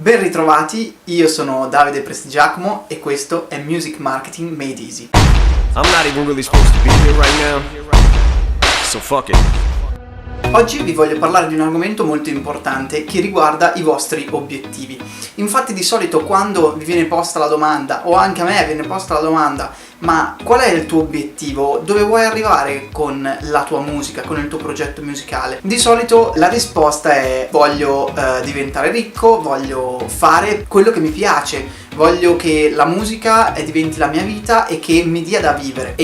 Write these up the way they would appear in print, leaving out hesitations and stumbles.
Ben ritrovati, io sono Davide Prestigiacomo e questo è Music Marketing Made Easy. I'm not even really supposed to be here right now, so fuck it. Oggi vi voglio parlare di un argomento molto importante che riguarda i vostri obiettivi. Infatti di solito quando vi viene posta la domanda, o anche a me viene posta la domanda, ma qual è il tuo obiettivo? Dove vuoi arrivare con la tua musica, con il tuo progetto musicale? Di solito la risposta è voglio diventare ricco, voglio fare quello che mi piace, voglio che la musica diventi la mia vita e che mi dia da vivere,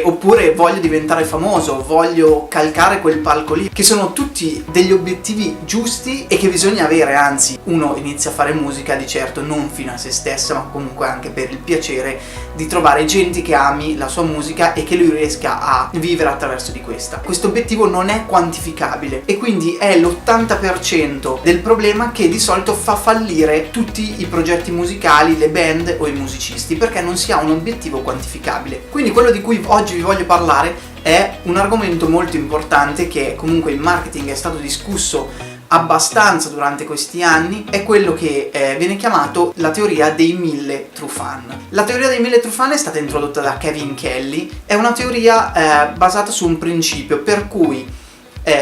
oppure voglio diventare famoso, voglio calcare quel palco lì, che sono tutti degli obiettivi giusti e che bisogna avere. Anzi, uno inizia a fare musica di certo non fino a se stessa, ma comunque anche per il piacere di trovare gente che ami la sua musica e che lui riesca a vivere attraverso di questa. Questo obiettivo non è quantificabile e quindi è l'80% del problema che di solito fa fallire tutti i progetti musicali, le band o i musicisti, perché non si ha un obiettivo quantificabile. Quindi quello di cui oggi vi voglio parlare è un argomento molto importante che comunque in marketing è stato discusso abbastanza durante questi anni, è quello che viene chiamato la teoria dei 1000 true fan. La teoria dei 1000 true fan è stata introdotta da Kevin Kelly, è una teoria basata su un principio per cui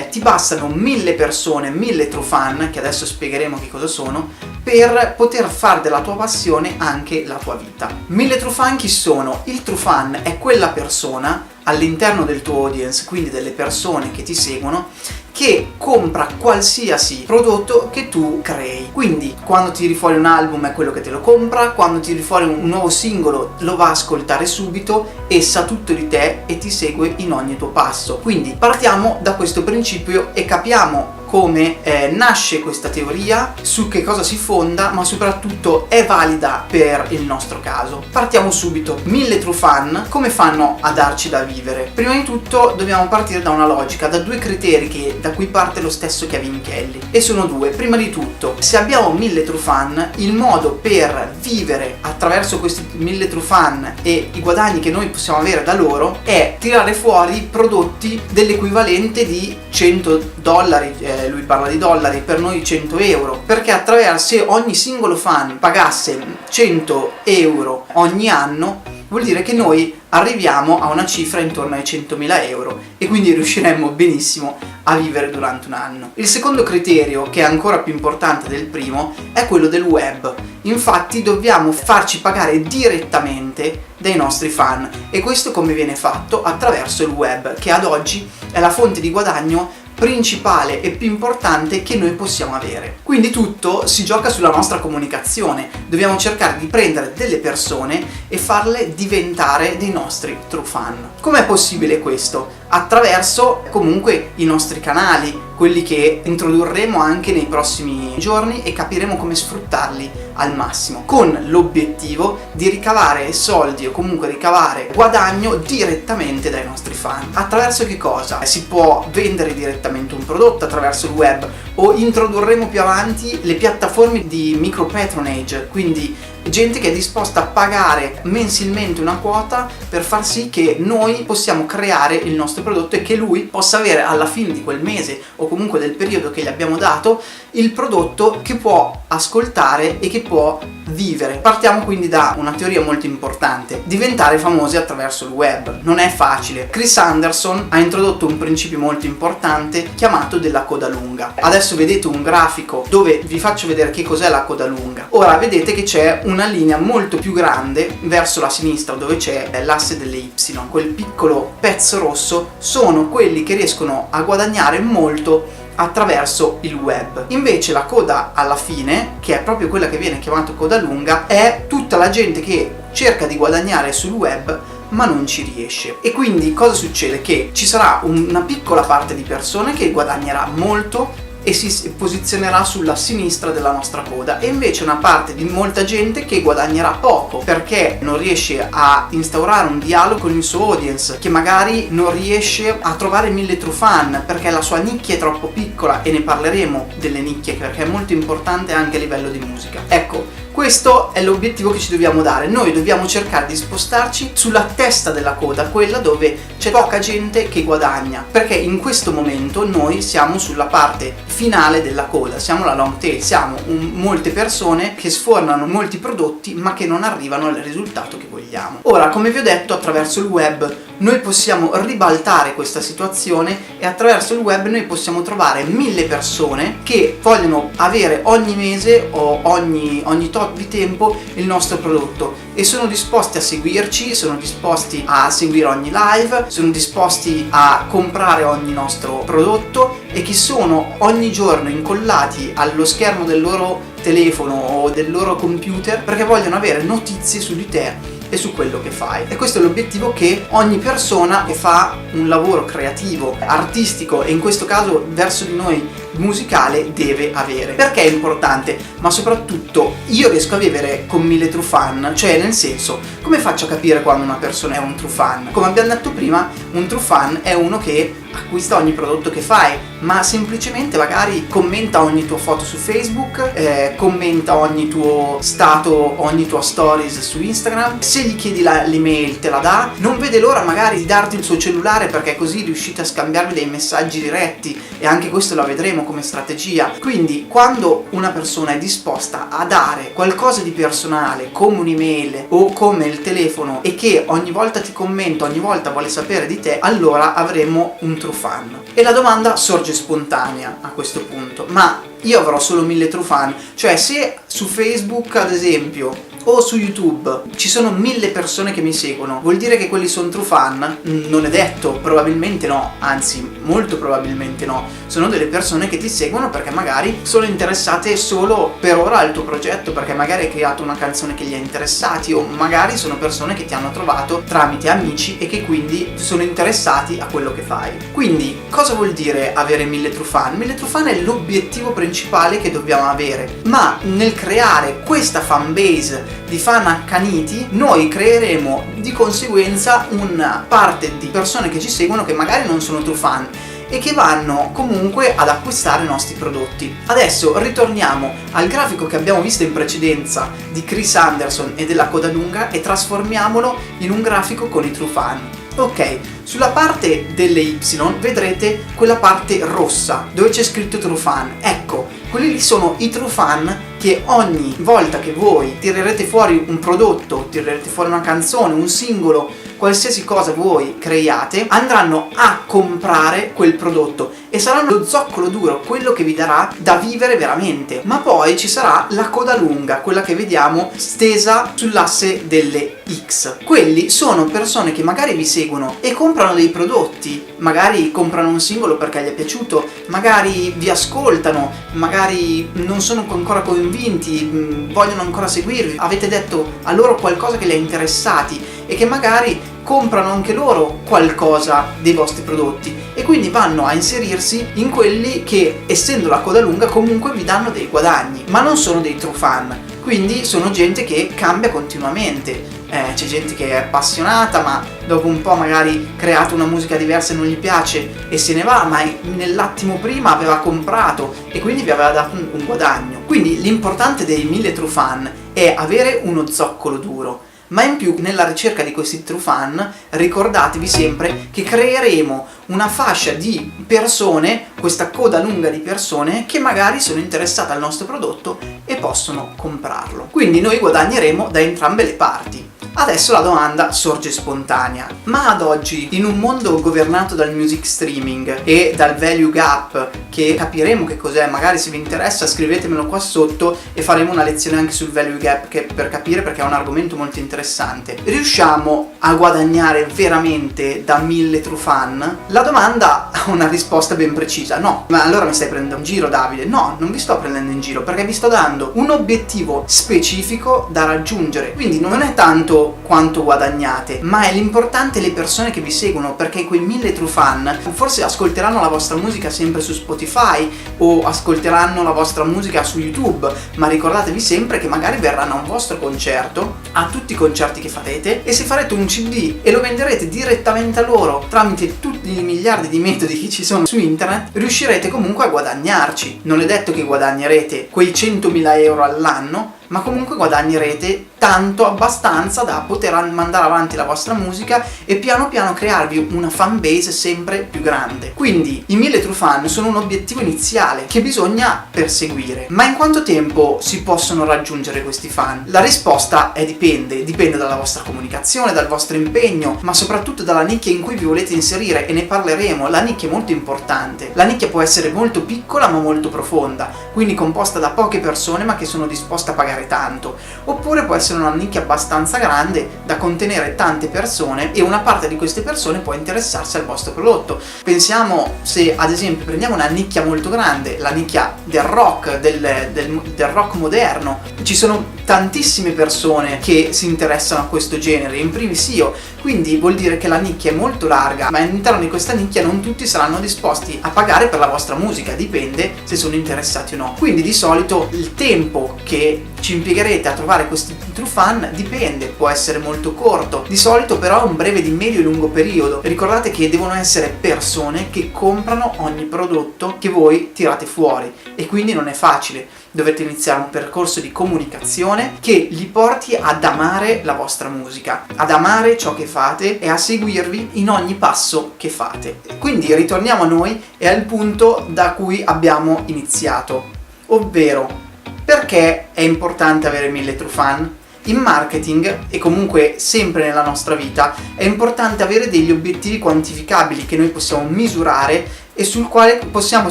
ti bastano 1000 persone, 1000 true fan, che adesso spiegheremo che cosa sono, per poter fare della tua passione anche la tua vita. 1000 true fan chi sono? Il true fan è quella persona all'interno del tuo audience, quindi delle persone che ti seguono, che compra qualsiasi prodotto che tu crei. Quindi quando tiri fuori un album è quello che te lo compra, quando tiri fuori un nuovo singolo lo va a ascoltare subito e sa tutto di te e ti segue in ogni tuo passo. Quindi partiamo da questo principio e capiamo come nasce questa teoria, su che cosa si fonda, ma soprattutto è valida per il nostro caso. Partiamo subito. 1000 true fan, come fanno a darci da vivere? Prima di tutto dobbiamo partire da una logica, da due criteri da cui parte lo stesso Kevin Kelly, e sono due. Prima di tutto, se abbiamo 1000 true fan, il modo per vivere attraverso questi 1000 true fan e i guadagni che noi possiamo avere da loro è tirare fuori prodotti dell'equivalente di $100, lui parla di dollari, per noi 100 euro, perché se ogni singolo fan pagasse 100 euro ogni anno, vuol dire che noi arriviamo a una cifra intorno ai 100.000 euro e quindi riusciremmo benissimo a vivere durante un anno. Il secondo criterio, che è ancora più importante del primo, è quello del web. Infatti dobbiamo farci pagare direttamente dai nostri fan, e questo come viene fatto? Attraverso il web, che ad oggi è la fonte di guadagno principale e più importante che noi possiamo avere. Quindi tutto si gioca sulla nostra comunicazione. Dobbiamo cercare di prendere delle persone e farle diventare dei nostri true fan. Com'è possibile questo? Attraverso comunque i nostri canali, quelli che introdurremo anche nei prossimi giorni e capiremo come sfruttarli al massimo, con l'obiettivo di ricavare soldi o comunque ricavare guadagno direttamente dai nostri fan. Attraverso che cosa? Si può vendere direttamente un prodotto attraverso il web, o introdurremo più avanti le piattaforme di micro patronage, quindi gente che è disposta a pagare mensilmente una quota per far sì che noi possiamo creare il nostro prodotto e che lui possa avere alla fine di quel mese o comunque del periodo che gli abbiamo dato il prodotto che può ascoltare e che può vivere. Partiamo quindi da una teoria molto importante: diventare famosi attraverso il web. Non è facile. Chris Anderson ha introdotto un principio molto importante chiamato della coda lunga. Adesso vedete un grafico dove vi faccio vedere che cos'è la coda lunga. Ora vedete che c'è una linea molto più grande verso la sinistra dove c'è l'asse delle Y. Quel piccolo pezzo rosso sono quelli che riescono a guadagnare molto attraverso il web. Invece la coda alla fine, che è proprio quella che viene chiamata coda lunga, è tutta la gente che cerca di guadagnare sul web ma non ci riesce. E quindi cosa succede? Che ci sarà una piccola parte di persone che guadagnerà molto e si posizionerà sulla sinistra della nostra coda, e invece una parte di molta gente che guadagnerà poco perché non riesce a instaurare un dialogo con il suo audience, che magari non riesce a trovare 1000 true fan perché la sua nicchia è troppo piccola, e ne parleremo delle nicchie perché è molto importante anche a livello di musica. Ecco, questo è l'obiettivo che ci dobbiamo dare. Noi dobbiamo cercare di spostarci sulla testa della coda, quella dove c'è poca gente che guadagna, perché in questo momento noi siamo sulla parte finale della coda, siamo la long tail, siamo molte persone che sfornano molti prodotti ma che non arrivano al risultato che vogliamo. Ora, come vi ho detto, attraverso il web noi possiamo ribaltare questa situazione e attraverso il web noi possiamo trovare 1000 persone che vogliono avere ogni mese o ogni tot di tempo il nostro prodotto e sono disposti a seguirci, sono disposti a seguire ogni live, sono disposti a comprare ogni nostro prodotto e che sono ogni giorno incollati allo schermo del loro telefono o del loro computer perché vogliono avere notizie su di te e su quello che fai. E questo è l'obiettivo che ogni persona che fa un lavoro creativo, artistico e in questo caso verso di noi musicale deve avere. Perché è importante? Ma soprattutto io riesco a vivere con 1000 true fan, cioè nel senso, come faccio a capire quando una persona è un true fan? Come abbiamo detto prima, un true fan è uno che acquista ogni prodotto che fai, ma semplicemente magari commenta ogni tua foto su Facebook, commenta ogni tuo stato, ogni tua stories su Instagram, se gli chiedi l'email te la dà, non vede l'ora magari di darti il suo cellulare perché così riuscite a scambiarvi dei messaggi diretti e anche questo lo vedremo come strategia. Quindi quando una persona è disposta a dare qualcosa di personale come un'email o come il telefono e che ogni volta ti commenta, ogni volta vuole sapere di te, allora avremo un true fan. E la domanda sorge spontanea a questo punto: ma io avrò solo 1000 true fan? Cioè, se su Facebook ad esempio o su YouTube ci sono 1000 persone che mi seguono, vuol dire che quelli sono true fan? Non è detto, probabilmente no, anzi molto probabilmente no. Sono delle persone che ti seguono perché magari sono interessate solo per ora al tuo progetto, perché magari hai creato una canzone che li ha interessati, o magari sono persone che ti hanno trovato tramite amici e che quindi sono interessati a quello che fai. Quindi cosa vuol dire avere 1000 true fan? 1000 true fan è l'obiettivo principale che dobbiamo avere, ma nel creare questa fan base di fan accaniti noi creeremo di conseguenza una parte di persone che ci seguono che magari non sono true fan e che vanno comunque ad acquistare i nostri prodotti. Adesso ritorniamo al grafico che abbiamo visto in precedenza di Chris Anderson e della coda lunga e trasformiamolo in un grafico con i true fan. Ok, sulla parte delle Y vedrete quella parte rossa dove c'è scritto true fan. Ecco, quelli lì sono i true fan che ogni volta che voi tirerete fuori un prodotto, tirerete fuori una canzone, un singolo, qualsiasi cosa voi creiate, andranno a comprare quel prodotto e saranno lo zoccolo duro, quello che vi darà da vivere veramente. Ma poi ci sarà la coda lunga, quella che vediamo stesa sull'asse delle X. Quelli sono persone che magari vi seguono e comprano dei prodotti, magari comprano un singolo perché gli è piaciuto, magari vi ascoltano, magari non sono ancora convinti, vogliono ancora seguirvi, avete detto a loro qualcosa che li ha interessati e che magari comprano anche loro qualcosa dei vostri prodotti e quindi vanno a inserirsi in quelli che, essendo la coda lunga, comunque vi danno dei guadagni, ma non sono dei true fan. Quindi sono gente che cambia continuamente. C'è gente che è appassionata ma dopo un po' magari creato una musica diversa e non gli piace e se ne va, ma nell'attimo prima aveva comprato e quindi vi aveva dato un guadagno. Quindi l'importante dei 1000 true fan è avere uno zoccolo duro. Ma in più, nella ricerca di questi true fan, ricordatevi sempre che creeremo una fascia di persone, questa coda lunga di persone, che magari sono interessate al nostro prodotto e possono comprarlo. Quindi noi guadagneremo da entrambe le parti. Adesso la domanda sorge spontanea: ma ad oggi, in un mondo governato dal music streaming e dal value gap, che capiremo che cos'è, magari se vi interessa scrivetemelo qua sotto e faremo una lezione anche sul value gap per capire, perché è un argomento molto interessante, riusciamo a guadagnare veramente da 1000 true fan? La domanda ha una risposta ben precisa: no. Ma allora mi stai prendendo in giro, Davide? No, non vi sto prendendo in giro, perché vi sto dando un obiettivo specifico da raggiungere. Quindi non è tanto quanto guadagnate, ma è l'importante le persone che vi seguono, perché quei 1000 true fan forse ascolteranno la vostra musica sempre su Spotify o ascolteranno la vostra musica su YouTube, ma ricordatevi sempre che magari verranno a un vostro concerto, a tutti i concerti che farete, e se farete un CD e lo venderete direttamente a loro tramite tutti i miliardi di metodi che ci sono su internet, riuscirete comunque a guadagnarci. Non è detto che guadagnerete quei 100.000 euro all'anno, ma comunque guadagnerete tanto, abbastanza da poter mandare avanti la vostra musica e piano piano crearvi una fan base sempre più grande. Quindi i 1000 true fan sono un obiettivo iniziale che bisogna perseguire. Ma in quanto tempo si possono raggiungere questi fan? La risposta è dipende dalla vostra comunicazione, dal vostro impegno, ma soprattutto dalla nicchia in cui vi volete inserire, e ne parleremo. La nicchia è molto importante. La nicchia può essere molto piccola ma molto profonda, quindi composta da poche persone ma che sono disposte a pagare tanto, oppure può essere una nicchia abbastanza grande da contenere tante persone e una parte di queste persone può interessarsi al vostro prodotto. Pensiamo, se ad esempio prendiamo una nicchia molto grande, la nicchia del rock, del rock moderno, ci sono tantissime persone che si interessano a questo genere, in primis io, quindi vuol dire che la nicchia è molto larga, ma all'interno di questa nicchia non tutti saranno disposti a pagare per la vostra musica, dipende se sono interessati o no. Quindi di solito il tempo che ci impiegherete a trovare questi true fan dipende, può essere molto corto, di solito però è un breve di medio e lungo periodo. Ricordate che devono essere persone che comprano ogni prodotto che voi tirate fuori e quindi non è facile. Dovete iniziare un percorso di comunicazione che li porti ad amare la vostra musica, ad amare ciò che fate e a seguirvi in ogni passo che fate. Quindi ritorniamo a noi e al punto da cui abbiamo iniziato, ovvero perché è importante avere 1000 true fan? In marketing e comunque sempre nella nostra vita è importante avere degli obiettivi quantificabili che noi possiamo misurare e sul quale possiamo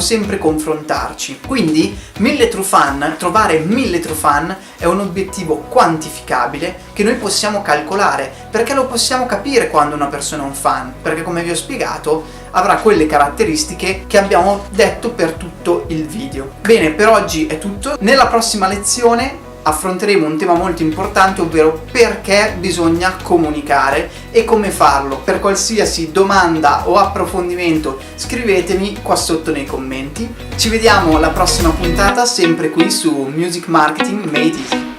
sempre confrontarci. Quindi 1000 true fan, trovare 1000 true fan è un obiettivo quantificabile che noi possiamo calcolare, perché lo possiamo capire quando una persona è un fan, perché come vi ho spiegato avrà quelle caratteristiche che abbiamo detto per tutto il video. Bene, per oggi è tutto. Nella prossima lezione affronteremo un tema molto importante, ovvero perché bisogna comunicare e come farlo. Per qualsiasi domanda o approfondimento scrivetemi qua sotto nei commenti. Ci vediamo alla prossima puntata, sempre qui su Music Marketing Made Easy.